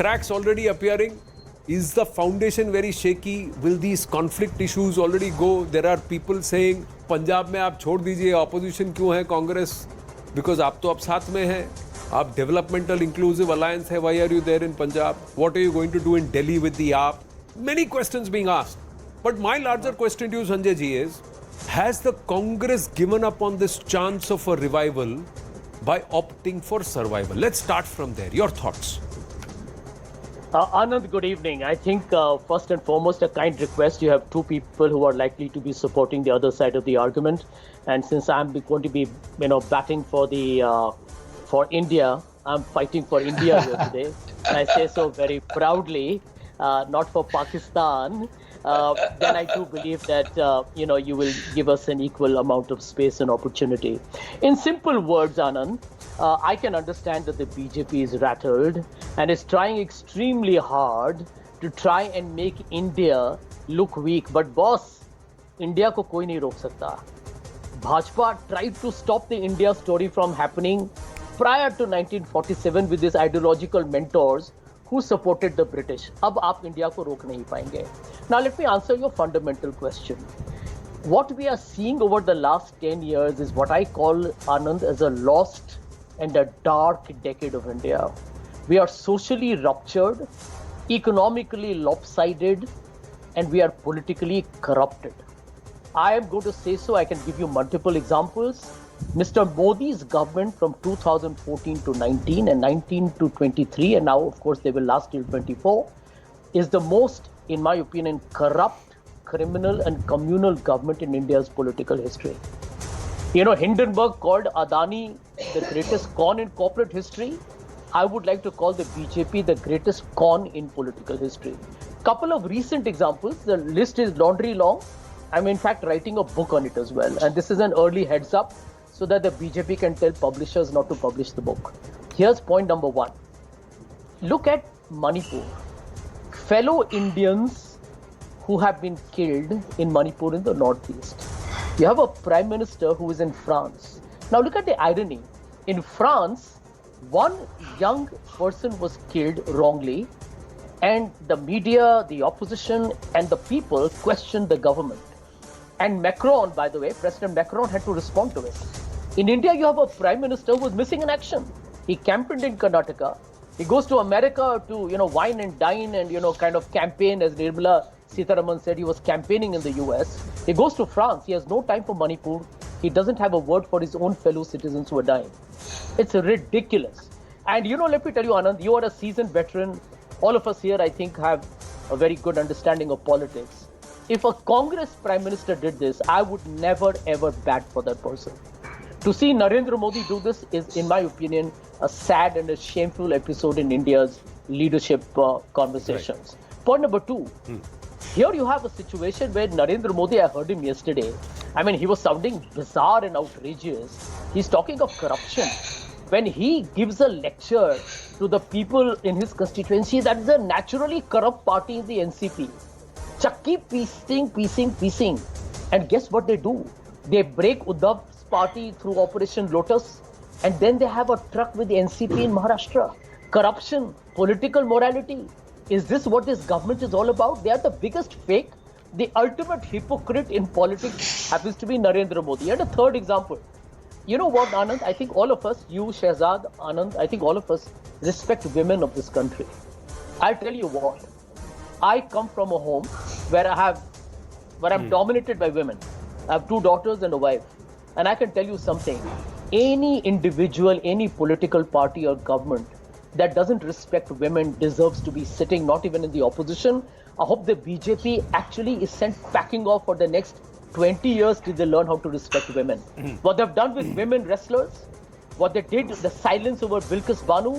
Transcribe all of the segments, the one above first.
cracks already appearing? Is the foundation very shaky? Will these conflict issues already go? There are people saying, Punjab में आप छोड़ दीजिए, opposition क्यों है Congress? Because आप तो अब साथ में हैं. आप developmental inclusive alliance है. Why are you there in Punjab? What are you going to do in Delhi with the AAP? Many questions being asked. But my larger question to you, Sanjay Ji, is, has the Congress given up on this chance of a revival by opting for survival? Let's start from there. Your thoughts? Anand, good evening. I think first and foremost, a kind request. You have two people who are likely to be supporting the other side of the argument, and since I'm going to be, batting for India, I'm fighting for India here today, and I say so very proudly, not for Pakistan. Then I do believe that you will give us an equal amount of space and opportunity. In simple words, Anand, I can understand that the BJP is rattled and is trying extremely hard to try and make India look weak. But boss, India ko koi nahi rok sakta. Bhajpa tried to stop the India story from happening prior to 1947 with his ideological mentors who supported the British. Ab aap India ko rok nahi payenge. Now let me answer your fundamental question. What we are seeing over the last 10 years is what I call, Anand, as a lost and a dark decade of India. We are socially ruptured, economically lopsided, and we are politically corrupted. I am going to say so. I can give you multiple examples. Mr. Modi's government from 2014 to 19 and 19 to 23, and now, of course, they will last till 24, is the most, in my opinion, corrupt, criminal, and communal government in India's political history. Hindenburg called Adani the greatest con in corporate history. I would like to call the BJP the greatest con in political history. Couple of recent examples. The list is laundry long. I'm in fact writing a book on it as well. And this is an early heads up so that the BJP can tell publishers not to publish the book. Here's point number one. Look at Manipur. Fellow Indians who have been killed in Manipur in the northeast. You have a prime minister who is in France. Now look at the irony. In France, one young person was killed wrongly, and the media, the opposition, and the people questioned the government. And Macron, by the way, President Macron had to respond to it. In India, you have a prime minister who was missing in action. He campaigned in Karnataka. He goes to America to, wine and dine and, kind of campaign, as Nirmala Sitharaman said, he was campaigning in the US. He goes to France. He has no time for Manipur. He doesn't have a word for his own fellow citizens who are dying. It's ridiculous. And, let me tell you, Anand, you are a seasoned veteran. All of us here, I think, have a very good understanding of politics. If a Congress Prime Minister did this, I would never, ever bat for that person. To see Narendra Modi do this is, in my opinion, a sad and a shameful episode in India's leadership conversations. Right. Point number two. Here you have a situation where Narendra Modi, I heard him yesterday. I mean, he was sounding bizarre and outrageous. He's talking of corruption. When he gives a lecture to the people in his constituency, that is a naturally corrupt party in the NCP. Chakki piecing. And guess what they do? They break Uddhav's party through Operation Lotus, and then they have a truck with the NCP in Maharashtra. Corruption, political morality. Is this what this government is all about? They are the biggest fake. The ultimate hypocrite in politics happens to be Narendra Modi. And a third example. You know what, Anand? I think all of us, you, Shehzad, Anand, I think all of us respect women of this country. I'll tell you what. I come from a home where I'm dominated by women. I have two daughters and a wife. And I can tell you something. Any individual, any political party or government that doesn't respect women deserves to be sitting not even in the opposition. I hope the BJP actually is sent packing off for the next 20 years till they learn how to respect women. What they've done with women wrestlers, what they did, the silence over Bilkis Banu,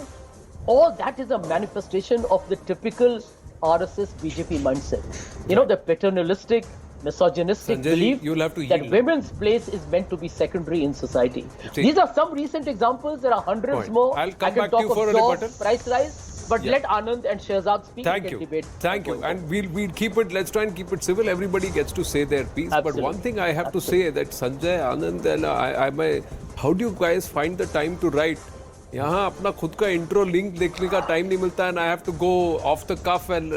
all that is a manifestation of the typical RSS BJP mindset. The paternalistic, misogynistic Sanjay, belief that women's place is meant to be secondary in society. See, these are some recent examples. There are hundreds more. I'll come I can back talk to you for of a jobs, rebuttal. price rise. But let Anand and Shehzad speak. Thank you. Debate. Thank you. And we'll keep it, let's try and keep it civil. Everybody gets to say their piece. Absolutely. But one thing I have to say that Sanjay, Anand, and how do you guys find the time to write यहाँ अपना खुद का intro link देखने का time नहीं मिलता and I have to go off the cuff and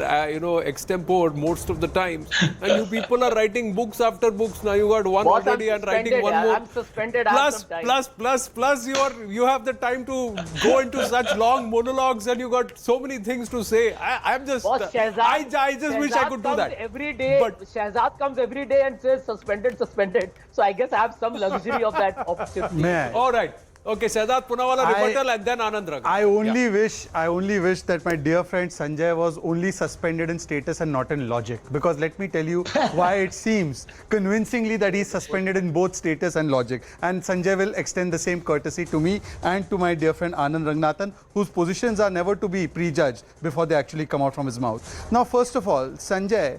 extempore most of the times. And you people are writing books after books. Now you got one Boss, already I'm and writing suspended. one more. I'm suspended. I have some time. Plus you have the time to go into such long monologues and you got so many things to say. I'm just Boss, Shehzad, I just wish I Shehzad could do comes that. Every day, But Shehzad comes every day and says suspended, suspended. So I guess I have some luxury of that opportunity. Man. all right. Okay, Shehzad, Poonawalla, rebuttal and then Anand Narasimhan. I only wish that my dear friend Sanjay was only suspended in status and not in logic. Because let me tell you why it seems convincingly that he's suspended in both status and logic. And Sanjay will extend the same courtesy to me and to my dear friend Anand Narasimhan, whose positions are never to be prejudged before they actually come out from his mouth. Now, first of all, Sanjay,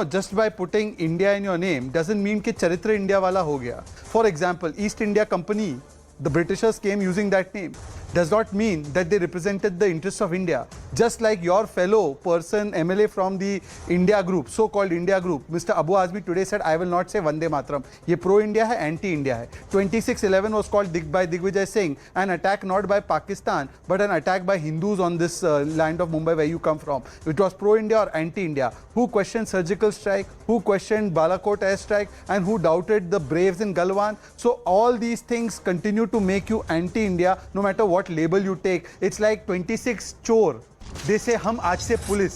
just by putting India in your name doesn't mean कि चरित्र India वाला हो गया. For example, East India Company, the Britishers came using that name. Does not mean that they represented the interests of India. Just like your fellow person, MLA from the India group, so-called India group, Mr. Abu Azmi today said, I will not say Vande Mataram. Ye pro-India hai, anti-India hai. 2611 was called by Digvijay Singh, an attack not by Pakistan, but an attack by Hindus on this land of Mumbai where you come from. It was pro-India or anti-India. Who questioned surgical strike? Who questioned Balakot airstrike? And who doubted the braves in Galwan? So all these things continue to make you anti-India, no matter what label you take. It's like 26 chor. They say हम आज से police,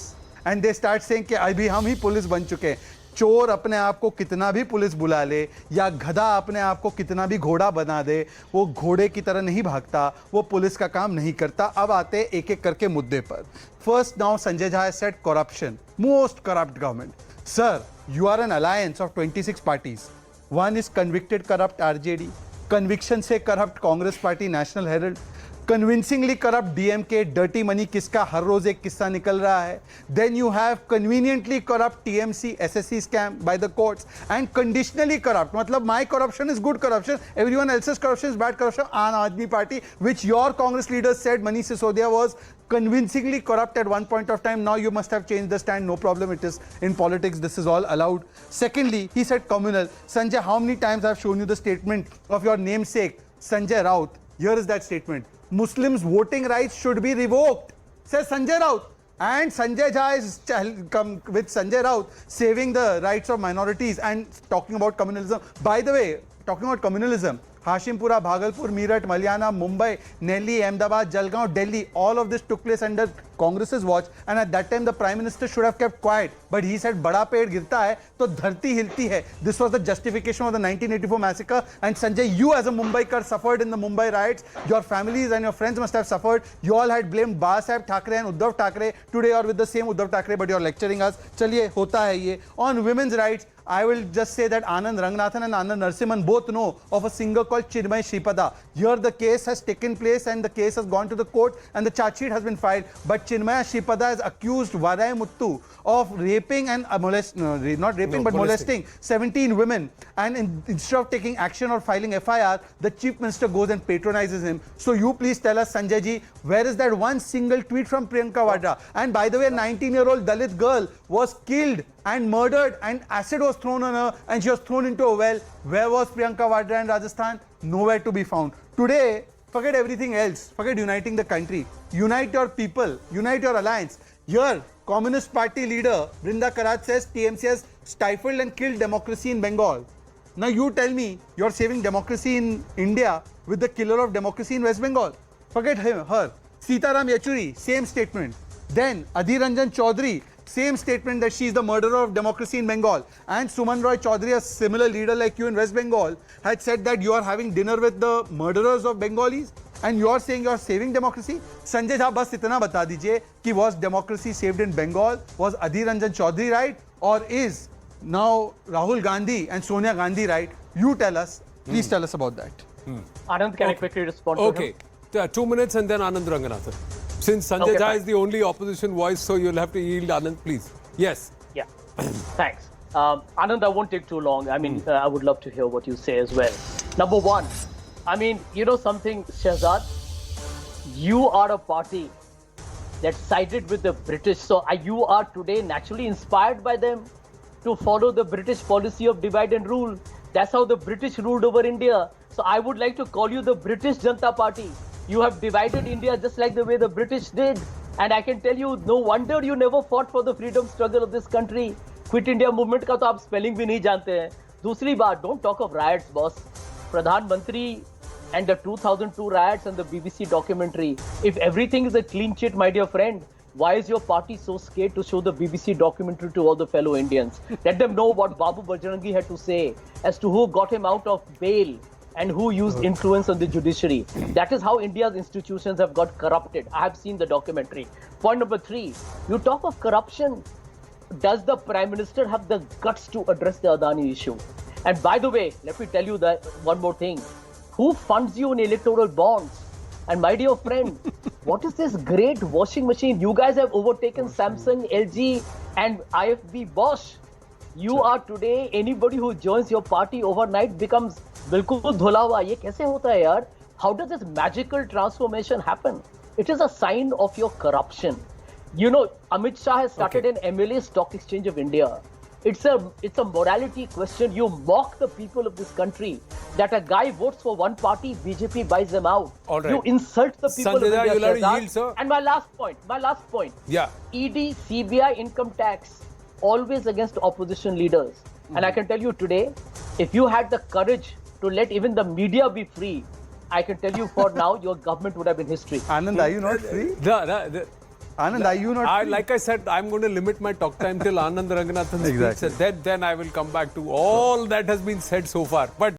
and they start saying कि अभी हम ही police बन चुके हैं. चोर अपने आप को कितना भी पुलिस बुला ले या गधा अपने आप को कितना भी घोड़ा बना दे, वो घोड़े की तरह नहीं भागता, वो पुलिस का काम नहीं करता. अब आते एक एक करके मुद्दे पर. First, now Sanjay Jha has said corruption, most corrupt government. Sir, you are an alliance of 26 parties. One is convicted corrupt RJD, conviction से corrupt Congress Party, National Herald, convincingly corrupt DMK, dirty money किसका हर रोज एक किस्सा निकल रहा है. Then you have conveniently corrupt TMC, SSC scam by the courts, and conditionally corrupt. मतलब my corruption is good corruption, everyone else's corruption is bad corruption. I.N.D.A. party, which your Congress leaders said Manish Sisodia was convincingly corrupt at one point of time. Now you must have changed the stand. No problem. It is in politics. This is all allowed. Secondly, he said communal. Sanjay, how many times I have shown you the statement of your namesake, Sanjay Raut? Here is that statement. Muslims' voting rights should be revoked, says Sanjay Raut. And Sanjay Jha is come with Sanjay Raut saving the rights of minorities and talking about communalism. By the way, talking about communalism, Hashimpura, Bhagalpur, Meerut, Malyana, Mumbai, Delhi, Ahmedabad, Jalgaon, Delhi, all of this took place under Congress's watch, and at that time the Prime Minister should have kept quiet. But he said, "Bada ped girta hai, to dharti hilti hai." This was the justification of the 1984 massacre. And Sanjay, you as a Mumbaikar suffered in the Mumbai riots. Your families and your friends must have suffered. You all had blamed Babasaheb Thackeray and Uddhav Thackeray. Today you are with the same Uddhav Thackeray, but you are lecturing us. Chaliye, hota hai ye. On women's rights, I will just say that Anand Ranganathan and Anand Narasimhan both know of a singer called Chinmay Shripada. Here the case has taken place and the case has gone to the court and the charge sheet has been filed. But Chinmay Shripada has accused Varai Muttu of raping and molesting 17 women. And instead of taking action or filing FIR, the Chief Minister goes and patronizes him. So you please tell us, Sanjay ji, where is that one single tweet from Priyanka Vadra? And by the way, a 19-year-old Dalit girl was killed and murdered and acid was thrown on her and she was thrown into a well. Where was Priyanka Vadra in Rajasthan? Nowhere to be found. Today, forget everything else. Forget uniting the country. Unite your people. Unite your alliance. Here, Communist Party leader Brinda Karat says TMC has stifled and killed democracy in Bengal. Now you tell me you're saving democracy in India with the killer of democracy in West Bengal. Forget her. Sitaram Yechuri, same statement. Then Adhir Ranjan Chaudhary, same statement that she is the murderer of democracy in Bengal. And Suman Roy Chaudhary, a similar leader like you in West Bengal, had said that you are having dinner with the murderers of Bengalis and you are saying you are saving democracy. Sanjay Jha, bas itna bata dijiye ki was democracy saved in Bengal? Was Adhir Ranjan Chaudhary right? Or is now Rahul Gandhi and Sonia Gandhi right? You tell us. Please tell us about that. Anand, can I quickly respond to him? Okay. 2 minutes and then Anand Ranganathan. Since Sanjay Jha is the only opposition voice, so you'll have to yield, Anand, please. Yes. Yeah. Thanks. Anand, I won't take too long. I mean, I would love to hear what you say as well. Number one, I mean, you know something, Shehzad? You are a party that sided with the British. So you are today naturally inspired by them to follow the British policy of divide and rule. That's how the British ruled over India. So I would like to call you the British Janata Party. You have divided India just like the way the British did. And I can tell you, no wonder you never fought for the freedom struggle of this country. Quit India movement का तो आप spelling भी नहीं जानते हैं. दूसरी बात, don't talk of riots, boss. Pradhanmantri and the 2002 riots and the BBC documentary. If everything is a clean sheet, my dear friend, why is your party so scared to show the BBC documentary to all the fellow Indians? Let them know what Babu Bajrangi had to say as to who got him out of bail and who used influence on the judiciary. That is how India's institutions have got corrupted. I have seen the documentary. Point number 3, you talk of corruption. Does the Prime Minister have the guts to address the Adani issue? And by the way, let me tell you that one more thing. Who funds you in electoral bonds? And my dear friend, what is this great washing machine? You guys have overtaken Samsung, LG and IFB Bosch. You are today, anybody who joins your party overnight becomes bilkul dhula hua. Ye kaise hota hai yaar? How does this magical transformation happen? It is a sign of your corruption. You know, Amit Shah has started an MLA stock exchange of India. It's a morality question. You mock the people of this country that a guy votes for one party, BJP buys them out. All right. You insult the people Sanjay of Jha, India. you'll have to Shehzad. yield, sir. And my last point. Yeah. ED, CBI, income tax, always against opposition leaders. And I can tell you today, if you had the courage to let even the media be free, I can tell you for now, your government would have been history. Anand, are you not free? Anand, are you not free? Like I said, I'm going to limit my talk time till Anand Ranganathan speaks. Exactly. Then I will come back to all that has been said so far. But